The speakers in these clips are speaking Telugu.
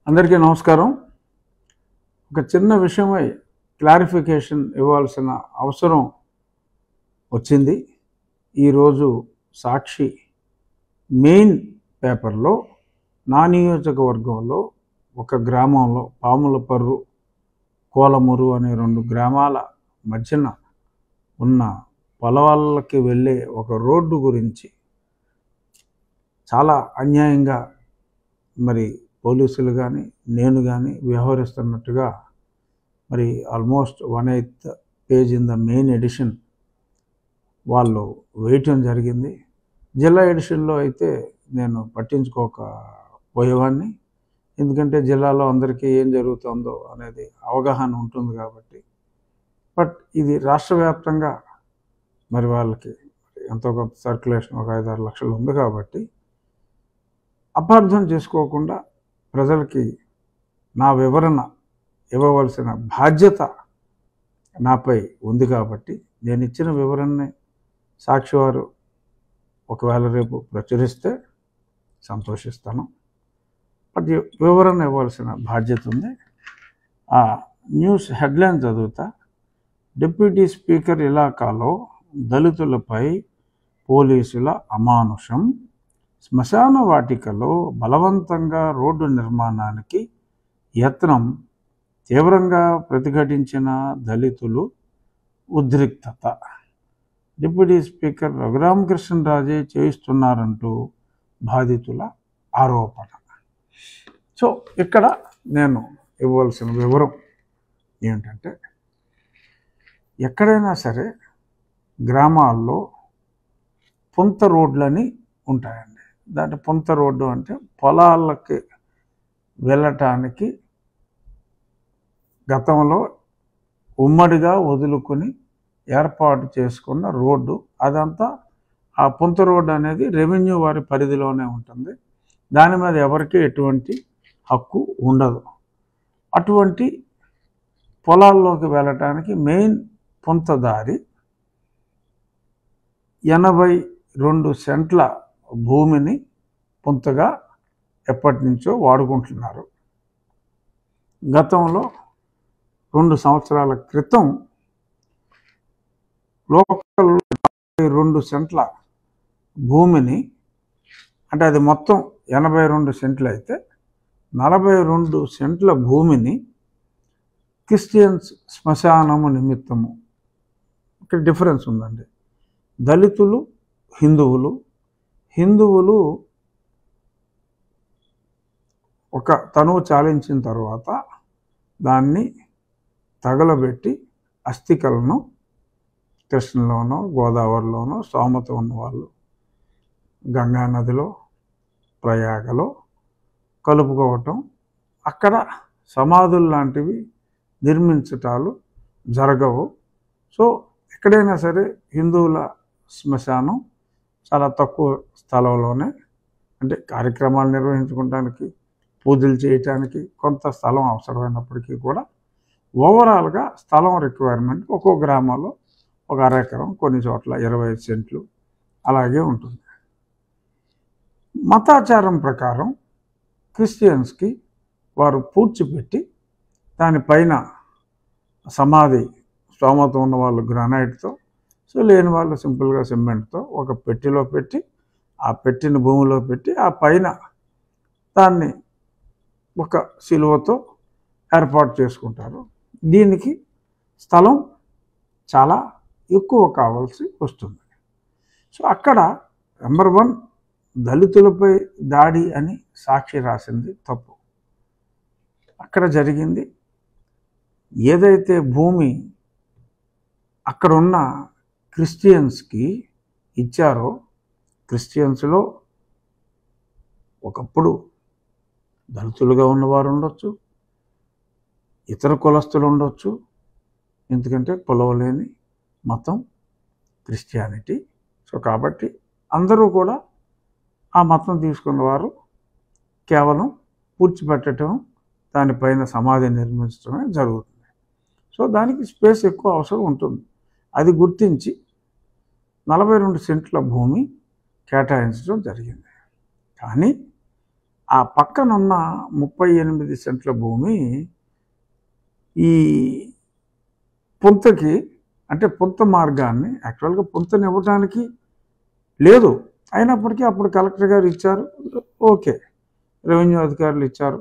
అందరికీ నమస్కారం. ఒక చిన్న విషయమై క్లారిఫికేషన్ ఇవ్వాల్సిన అవసరం వచ్చింది. ఈరోజు సాక్షి మెయిన్ పేపర్లో నా నియోజకవర్గంలో ఒక గ్రామంలో పాములపర్రు, కోలమూరు అనే 2 గ్రామాల మధ్యన ఉన్న పొలాలకి వెళ్ళే ఒక రోడ్డు గురించి చాలా అన్యాయంగా మరి పోలీసులు కానీ నేను కానీ వ్యవహరిస్తున్నట్టుగా మరి almost 1/8 page in the main edition వాళ్ళు వేయటం జరిగింది. జిల్లా ఎడిషన్లో అయితే నేను పట్టించుకోకపోయేవాడిని, ఎందుకంటే జిల్లాలో అందరికీ ఏం జరుగుతుందో అనేది అవగాహన ఉంటుంది కాబట్టి. బట్ ఇది రాష్ట్ర వ్యాప్తంగా మరి వాళ్ళకి ఎంతో కొంత సర్క్యులేషన్ ఒక 5-6 లక్షలు ఉంది కాబట్టి అపార్థం చేసుకోకుండా ప్రజలకి నా వివరణ ఇవ్వవలసిన బాధ్యత నాపై ఉంది కాబట్టి నేను ఇచ్చిన వివరణని సాక్షి వారు ఒకవేళ రేపు ప్రచురిస్తే సంతోషిస్తాను. బట్ వివరణ ఇవ్వాల్సిన బాధ్యత ఉంది. ఆ న్యూస్ హెడ్లైన్ చదువుతా. డిప్యూటీ స్పీకర్ ఇలాకాలో దళితులపై పోలీసుల అమానుషం, శ్మశాన వాటికలో బలవంతంగా రోడ్డు నిర్మాణానికి యత్నం, తీవ్రంగా ప్రతిఘటించిన దళితులు, ఉద్రిక్తత. డిప్యూటీ స్పీకర్ రఘురామకృష్ణరాజే చేయిస్తున్నారంటూ బాధితుల ఆరోపణ. సో ఇక్కడ నేను ఇవ్వాల్సిన వివరం ఏంటంటే, ఎక్కడైనా సరే గ్రామాల్లో పుంత రోడ్లని ఉంటాయండి. దాంట్లో పుంత రోడ్డు అంటే పొలాలకి వెళ్ళటానికి గతంలో ఉమ్మడిగా వదులుకొని ఏర్పాటు చేసుకున్న రోడ్డు. అదంతా ఆ పుంత రోడ్డు అనేది రెవెన్యూ వారి పరిధిలోనే ఉంటుంది. దాని మీద ఎవరికి ఎటువంటి హక్కు ఉండదు. అటువంటి పొలాల్లోకి వెళ్ళటానికి మెయిన్ పుంత దారి 82 సెంట్ల భూమిని పుంతగా ఎప్పటి నుంచో వాడుకుంటున్నారు. గతంలో 2 సంవత్సరాల క్రితం లోకల్ 2 సెంట్ల భూమిని, అంటే అది మొత్తం 82 సెంట్లు అయితే 42 సెంట్ల భూమిని క్రిస్టియన్స్ శ్మశానము నిమిత్తము. ఇక్కడ డిఫరెన్స్ ఉందండి. దళితులు, హిందువులు ఒక తనువు చాలించిన తర్వాత దాన్ని తగలబెట్టి అస్థికలను కృష్ణలోనో గోదావరిలోనో స్తోమత ఉన్నవాళ్ళు గంగా నదిలో ప్రయాగలో కలుపుకోవటం, అక్కడ సమాధులు లాంటివి నిర్మించటాలు జరగవు. సో ఎక్కడైనా సరే హిందువుల శ్మశానం చాలా తక్కువ స్థలంలోనే, అంటే కార్యక్రమాలు నిర్వహించుకోవడానికి, పూజలు చేయటానికి కొంత స్థలం అవసరమైనప్పటికీ కూడా ఓవరాల్గా స్థలం రిక్వైర్మెంట్ ఒక్కో గ్రామంలో ఒక అరెకరం, కొన్ని చోట్ల 25 సెంట్లు అలాగే ఉంటుంది. మతాచారం ప్రకారం క్రిస్టియన్స్కి వారు పూడ్చిపెట్టి దానిపైన సమాధి, స్తోమత ఉన్న వాళ్ళు గ్రానైట్తో, సో లేని వాళ్ళు సింపుల్గా సిమెంట్తో ఒక పెట్టెలో పెట్టి, ఆ పెట్టిన భూమిలో పెట్టి, ఆ పైన దాన్ని ఒక సిలువతో ఏర్పాటు చేసుకుంటారు. దీనికి స్థలం చాలా ఎక్కువ కావాల్సి వస్తుంది. సో అక్కడ నెంబర్ 1 దళితులపై దాడి అని సాక్షి రాసింది తప్పు. అక్కడ జరిగింది ఏదైతే భూమి అక్కడున్న క్రిస్టియన్స్కి ఇచ్చారో, క్రిస్టియన్స్లో ఒకప్పుడు దళితులుగా ఉన్నవారు ఉండొచ్చు, ఇతర కులస్తులు ఉండొచ్చు, ఎందుకంటే కొలవలేని మతం క్రిస్టియానిటీ. సో కాబట్టి అందరూ కూడా ఆ మతం తీసుకున్నవారు కేవలం పూడ్చిపెట్టడం, దానిపైన సమాధి నిర్మించడమే జరుగుతుంది. సో దానికి స్పేస్ ఎక్కువ అవసరం ఉంటుంది. అది గుర్తించి 42 సెంట్ల భూమి కేటాయించడం జరిగింది. కానీ ఆ పక్కనున్న 38 సెంట్ల భూమి ఈ పుంతకి, అంటే పుంత మార్గాన్ని యాక్చువల్గా పుంతనివ్వడానికి లేదు, అయినప్పటికీ అప్పుడు కలెక్టర్ గారు ఇచ్చారు, ఓకే, రెవెన్యూ అధికారులు ఇచ్చారు.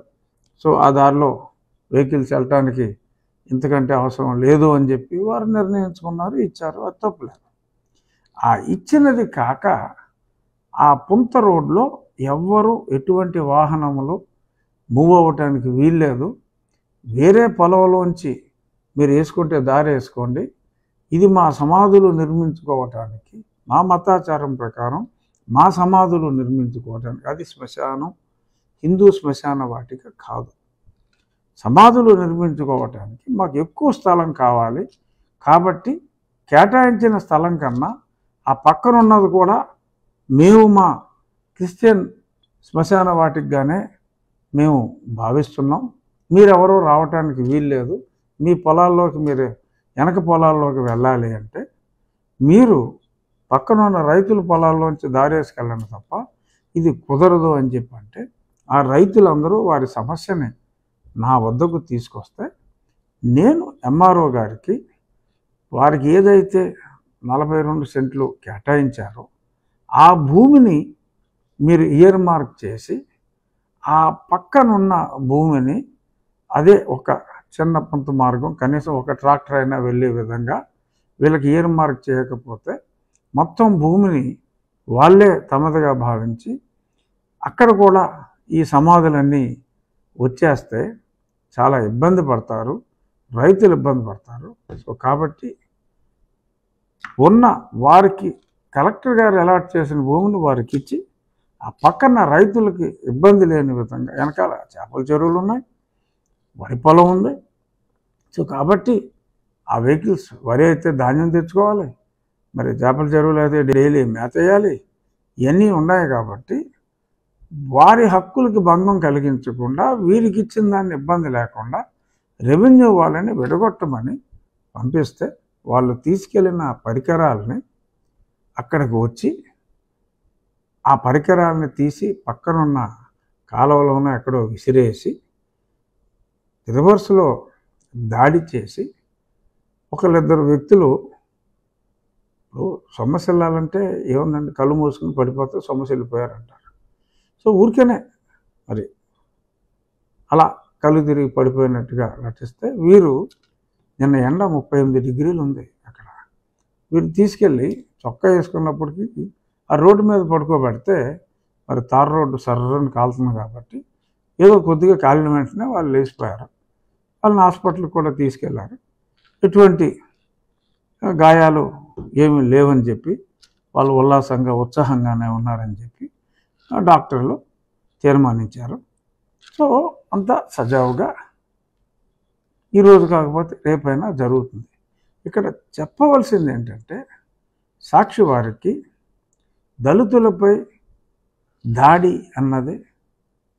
సో ఆ దారిలో వెహికల్స్ వెళ్ళటానికి ఇంతకంటే అవసరం లేదు అని చెప్పి వారు నిర్ణయించుకున్నారు, ఇచ్చారు, అది తప్పులేదు. ఆ ఇచ్చినది కాక ఆ పుంత రోడ్లో ఎవ్వరూ ఎటువంటి వాహనములు మూవ్ అవ్వటానికి వీల్లేదు. వేరే పొలంలోంచి మీరు వేసుకుంటే దారి వేసుకోండి, ఇది మా సమాధులు నిర్మించుకోవటానికి, మా మతాచారం ప్రకారం మా సమాధులు నిర్మించుకోవటానికి, అది శ్మశానం, హిందూ శ్మశాన వాటిక కాదు. సమాధులు నిర్మించుకోవటానికి మాకు ఎక్కువ స్థలం కావాలి, కాబట్టి కేటాయించిన స్థలం కన్నా ఆ పక్కన ఉన్నది కూడా మేము మా క్రిస్టియన్ శ్మశాన వాటికిగానే మేము భావిస్తున్నాం, మీరెవరూ రావటానికి వీల్లేదు, మీ పొలాల్లోకి మీరు వెనక పొలాల్లోకి వెళ్ళాలి అంటే మీరు పక్కన ఉన్న రైతుల పొలాల్లోంచి దారేసుకెళ్ళండి తప్ప ఇది కుదరదు అని చెప్పంటే, ఆ రైతులందరూ వారి సమస్యని నా వద్దకు తీసుకొస్తే నేను ఎంఆర్ఓ గారికి వారికి ఏదైతే 42 సెంట్లు కేటాయించారో ఆ భూమిని మీరు ఇయర్ మార్క్ చేసి ఆ పక్కనున్న భూమిని, అదే ఒక చిన్న పుంత మార్గం, కనీసం ఒక ట్రాక్టర్ అయినా వెళ్ళే విధంగా వీళ్ళకి ఇయర్ మార్క్ చేయకపోతే మొత్తం భూమిని వాళ్ళే తమదిగా భావించి అక్కడ కూడా ఈ సమాధులన్నీ వచ్చేస్తే చాలా ఇబ్బంది పడతారు, రైతులు ఇబ్బంది పడతారు. సో కాబట్టి ఉన్న వారికి కలెక్టర్ గారు అలాట్ చేసిన భూమిని వారికి ఇచ్చి ఆ పక్కన రైతులకి ఇబ్బంది లేని విధంగా, వెనకాల చేపల చెరువులు ఉన్నాయి, వరి పొలం ఉంది. సో కాబట్టి ఆ వెహికల్స్, వరి అయితే ధాన్యం తెచ్చుకోవాలి, మరి చేపల చెరువులు అయితే డైలీ మేత వేయాలి, ఇవన్నీ ఉన్నాయి. కాబట్టి వారి హక్కులకి భంగం కలిగించకుండా వీరికి ఇచ్చిన దాన్ని ఇబ్బంది లేకుండా రెవెన్యూ వాళ్ళని విడగొట్టమని పంపిస్తే వాళ్ళు తీసుకెళ్ళిన పరికరాలని అక్కడికి వచ్చి ఆ పరికరాలని తీసి పక్కనున్న కాలువలోనే ఎక్కడో విసిరేసి రివర్స్లో దాడి చేసి ఒకళ్ళిద్దరు వ్యక్తులు, సొమ్మసి వెళ్ళాలంటే ఏముందండి, కళ్ళు మూసుకుని పడిపోతే సొమ్మసి వెళ్ళిపోయారంటారు. సో ఊరికేనే మరి అలా కళ్ళు తిరిగి పడిపోయినట్టుగా నటిస్తే వీరు నిన్న ఎండ 38 డిగ్రీలు ఉంది అక్కడ, వీరు తీసుకెళ్ళి చొక్కా వేసుకున్నప్పటికీ ఆ రోడ్డు మీద పడుకోబెడితే మరి తార్ రోడ్డు సర్రని కాలుతుంది కాబట్టి ఏదో కొద్దిగా కాలిన వెంటనే వాళ్ళు లేచిపోయారు. వాళ్ళని హాస్పిటల్కి కూడా తీసుకెళ్లారు. ఎటువంటి గాయాలు ఏమీ లేవని చెప్పి వాళ్ళు ఉల్లాసంగా ఉత్సాహంగానే ఉన్నారని చెప్పి డాక్టర్లు తీర్మానించారు. సో అంతా సజావుగా ఈరోజు కాకపోతే రేపైనా జరుగుతుంది. ఇక్కడ చెప్పవలసింది ఏంటంటే, సాక్షి వారికి దళితులపై దాడి అన్నది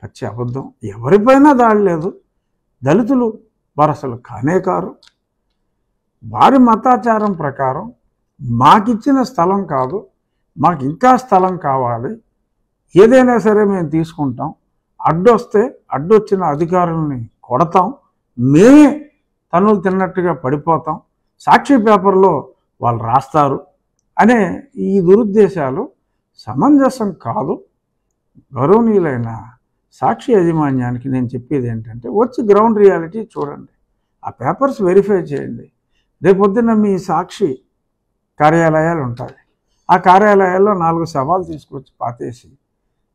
పచ్చి అబద్ధం. ఎవరిపైనా దాడి లేదు, దళితులు వారు అసలు కానే కారు. వారి మతాచారం ప్రకారం మాకిచ్చిన స్థలం కాదు, మాకు ఇంకా స్థలం కావాలి, ఏదైనా సరే మేము తీసుకుంటాం, అడ్డొస్తే అడ్డొచ్చిన అధికారులని కొడతాం, మేమే తనులు తిన్నట్టుగా పడిపోతాం, సాక్షి పేపర్లో వాళ్ళు రాస్తారు అనే ఈ దురుద్దేశాలు సమంజసం కాదు. గౌరవనీయులైన సాక్షి యాజమాన్యానికి నేను చెప్పేది ఏంటంటే, వచ్చి గ్రౌండ్ రియాలిటీ చూడండి, ఆ పేపర్స్ వెరిఫై చేయండి. రేపొద్దున మీ సాక్షి కార్యాలయాలు ఉంటాయి, ఆ కార్యాలయాల్లో 4 శవాలు తీసుకొచ్చి పాతేసి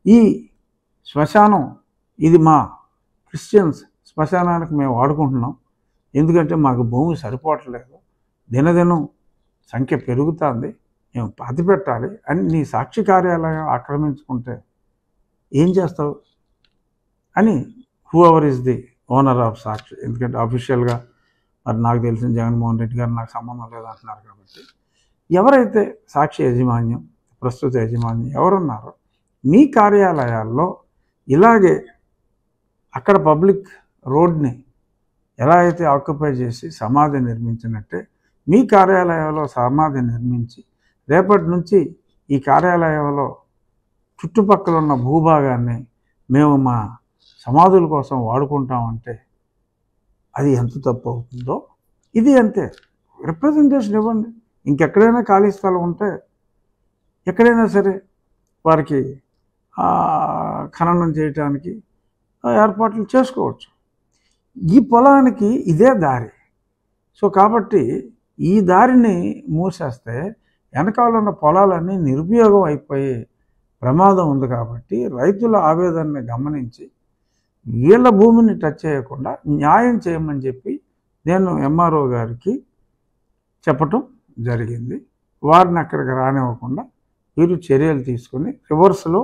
ఈ శ్మశానం ఇది మా క్రిస్టియన్స్ శ్మశానానికి మేము వాడుకుంటున్నాం, ఎందుకంటే మాకు భూమి సరిపోవట్లేదు, దినదినం సంఖ్య పెరుగుతుంది, మేము పాతి పెట్టాలి అని నీ సాక్షి కార్యాలయం ఆక్రమించుకుంటే ఏం చేస్తావు అని whoever is the owner of Sakshi, ఎందుకంటే అఫీషియల్గా మరి నాకు తెలిసిన జగన్మోహన్ రెడ్డి గారు నాకు సంబంధం లేదంటున్నారు. కాబట్టి ఎవరైతే సాక్షి యాజమాన్యం, ప్రస్తుత యాజమాన్యం ఎవరున్నారో మీ కార్యాలయాల్లో ఇలాగే అక్కడ పబ్లిక్ రోడ్ని ఎలా అయితే ఆక్యుపై చేసి సమాధి నిర్మించినట్టే మీ కార్యాలయంలో సమాధి నిర్మించి రేపటి నుంచి ఈ కార్యాలయంలో చుట్టుపక్కల ఉన్న భూభాగాన్ని మేము మా సమాధుల కోసం వాడుకుంటామంటే అది ఎంత తప్పు అవుతుందో ఇది అంతే. రిప్రజెంటేషన్ ఇవ్వండి. ఇంకెక్కడైనా ఖాళీ స్థలం ఉంటే ఎక్కడైనా సరే వారికి ఖననం చేయటానికి ఏర్పాట్లు చేసుకోవచ్చు. ఈ పొలానికి ఇదే దారి. సో కాబట్టి ఈ దారిని మూసేస్తే వెనకాల ఉన్న పొలాలన్నీ నిరుపయోగం అయిపోయే ప్రమాదం ఉంది. కాబట్టి రైతుల ఆవేదనని గమనించి వీళ్ళ భూమిని టచ్ చేయకుండా న్యాయం చేయమని చెప్పి నేను ఎంఆర్ఓ గారికి చెప్పటం జరిగింది. వారిని అక్కడికి రానివ్వకుండా వీరు చర్యలు తీసుకుని రివర్స్లో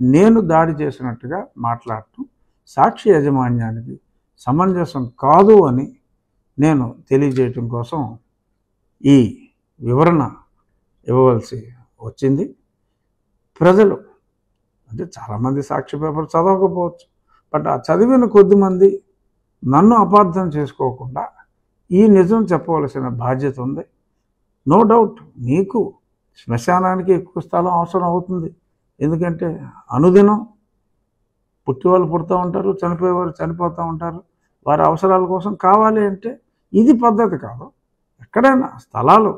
నేను దాడి చేసినట్టుగా మాట్లాడటం సాక్షి యాజమాన్యానికి సమంజసం కాదు అని నేను తెలియజేయటం కోసం ఈ వివరణ ఇవ్వవలసి వచ్చింది. ప్రజలు అంటే చాలామంది సాక్షి పేపర్ చదవకపోవచ్చు, బట్ ఆ చదివిన కొద్దిమంది నన్ను అపార్థం చేసుకోకుండా ఈ నిజం చెప్పవలసిన బాధ్యత ఉంది. నో డౌట్ మీకు శ్మశానానికి ఎక్కువ స్థలం అవసరం అవుతుంది. ఎందుకంటే అనుదినం పుట్టివాళ్ళు పుడుతూ ఉంటారు, చనిపోయేవారు చనిపోతూ ఉంటారు. వారి అవసరాల కోసం కావాలి అంటే ఇది పద్ధతి కాదు. ఎక్కడైనా స్థలాలు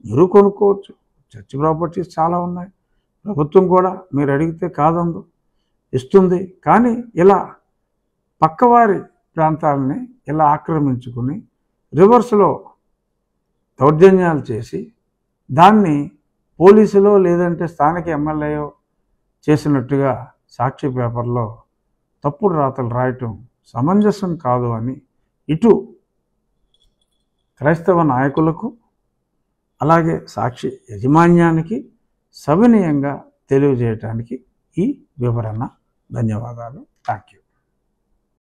మీరు కొనుక్కోవచ్చు. చర్చ్ ప్రాపర్టీస్ చాలా ఉన్నాయి. ప్రభుత్వం కూడా మీరు అడిగితే కాదందు, ఇస్తుంది. కానీ ఇలా పక్కవారి ప్రాంతాలని ఇలా ఆక్రమించుకుని రివర్స్లో దౌర్జన్యాలు చేసి దాన్ని పోలీసులో లేదంటే స్థానిక ఎమ్మెల్యేయో చేసినట్టుగా సాక్షి పేపర్లో తప్పుడు రాతలు రాయటం సమంజసం కాదు అని ఇటు క్రైస్తవ నాయకులకు అలాగే సాక్షి యాజమాన్యానికి సవినయంగా తెలియజేయటానికి ఈ వివరణ. ధన్యవాదాలు. Thank you.